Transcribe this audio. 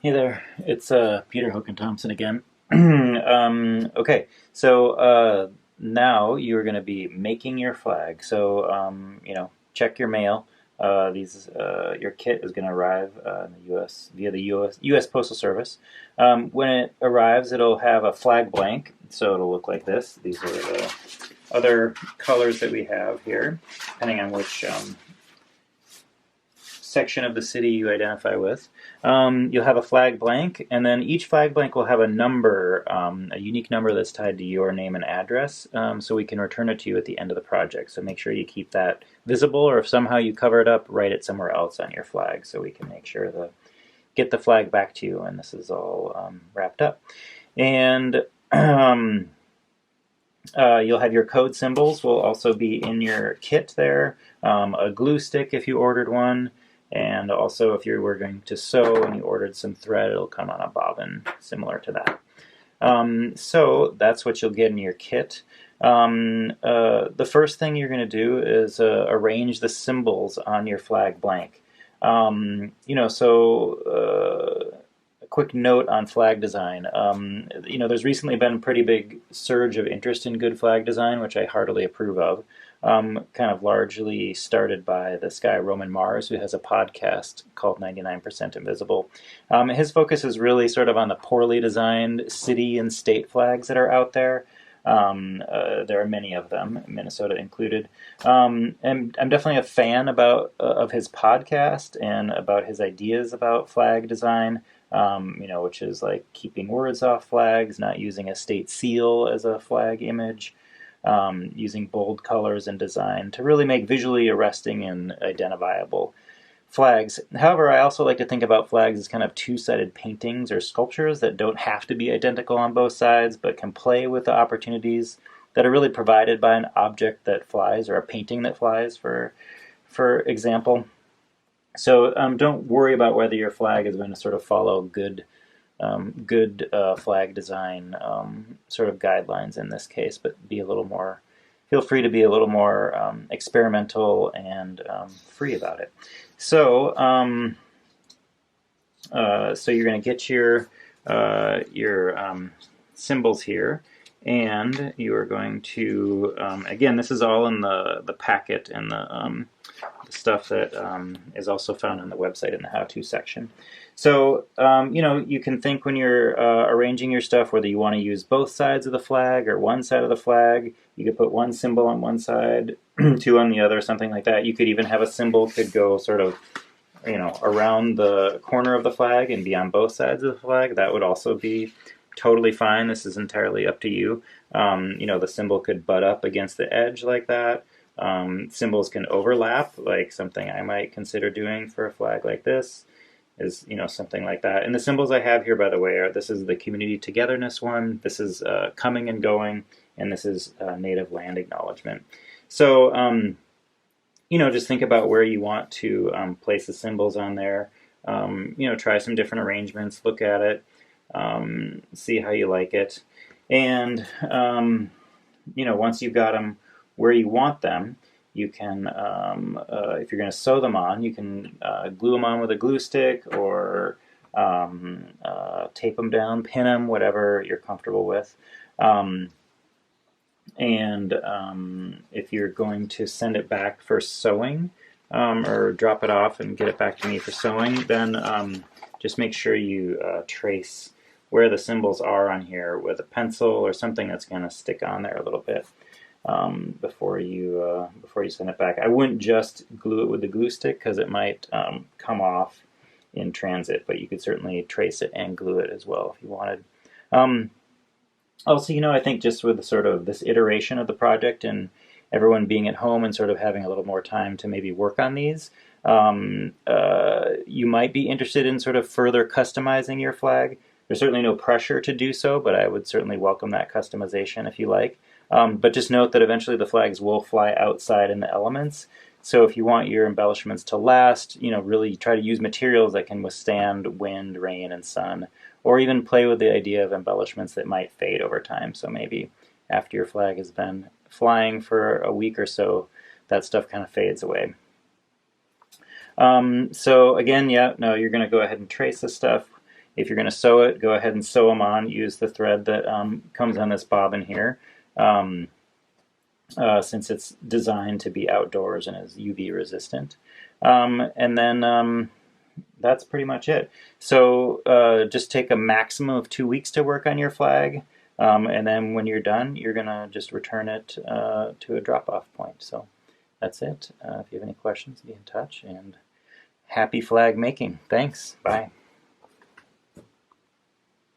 Hey there, it's Peter Hoken Thompson again. Okay, so now you're going to be making your flag. So check your mail. Your kit is going to arrive in the U.S. via the U.S. Postal Service. When it arrives, it'll have a flag blank, so it'll look like this. These are the other colors that we have here, depending on which section of the city you identify with. You'll have a flag blank, and then each flag blank will have a number, a unique number that's tied to your name and address, so we can return it to you at the end of the project. So make sure you keep that visible, or if somehow you cover it up, write it somewhere else on your flag so we can make sure to get the flag back to you when this is all wrapped up. And you'll have your code symbols will also be in your kit there, a glue stick if you ordered one. And also, if you were going to sew and you ordered some thread, it'll come on a bobbin similar to that. So that's what you'll get in your kit. The first thing you're going to do is arrange the symbols on your flag blank. A quick note on flag design. There's recently been a pretty big surge of interest in good flag design, which I heartily approve of. Kind of largely started by this guy, Roman Mars, who has a podcast called 99% Invisible. His focus is really sort of on the poorly designed city and state flags that are out there. There are many of them, Minnesota included. And I'm definitely a fan of his podcast and about his ideas about flag design. Which is like keeping words off flags, not using a state seal as a flag image. Using bold colors and design to really make visually arresting and identifiable flags. However, I also like to think about flags as kind of two-sided paintings or sculptures that don't have to be identical on both sides, but can play with the opportunities that are really provided by an object that flies or a painting that flies, for example. So don't worry about whether your flag is going to sort of follow good flag design sort of guidelines in this case, but feel free to be a little more experimental and free about it. So, so you're going to get your symbols here, and you are going to again, this is all in the packet and the stuff that is also found on the website in the how-to section. So, you can think when you're arranging your stuff whether you want to use both sides of the flag or one side of the flag. You could put one symbol on one side, two on the other, something like that. You could even have a symbol could go sort of, around the corner of the flag and be on both sides of the flag. That would also be totally fine. This is entirely up to you. The symbol could butt up against the edge like that. Symbols can overlap, like something I might consider doing for a flag like this is something like that. And the symbols I have here, by the way, this is the community togetherness one, this is coming and going, and this is native land acknowledgement. So just think about where you want to place the symbols on there. Try some different arrangements, look at it, see how you like it, and once you've got them where you want them, you can, if you're going to sew them on, you can glue them on with a glue stick or tape them down, pin them, whatever you're comfortable with. If you're going to send it back for sewing or drop it off and get it back to me for sewing, then just make sure you trace where the symbols are on here with a pencil or something that's going to stick on there a little bit. Before you send it back. I wouldn't just glue it with the glue stick because it might come off in transit, but you could certainly trace it and glue it as well if you wanted. Also, I think just with sort of this iteration of the project and everyone being at home and sort of having a little more time to maybe work on these, you might be interested in sort of further customizing your flag. There's certainly no pressure to do so, but I would certainly welcome that customization if you like. But just note that eventually the flags will fly outside in the elements. So if you want your embellishments to last, really try to use materials that can withstand wind, rain, and sun, or even play with the idea of embellishments that might fade over time. So maybe after your flag has been flying for a week or so, that stuff kind of fades away. So again, you're going to go ahead and trace this stuff. If you're going to sew it, go ahead and sew them on. Use the thread that comes on this bobbin here. Since it's designed to be outdoors and is UV resistant. And then that's pretty much it. So just take a maximum of 2 weeks to work on your flag. And then when you're done, you're going to just return it to a drop-off point. So that's it. If you have any questions, be in touch. And happy flag making. Thanks. Bye.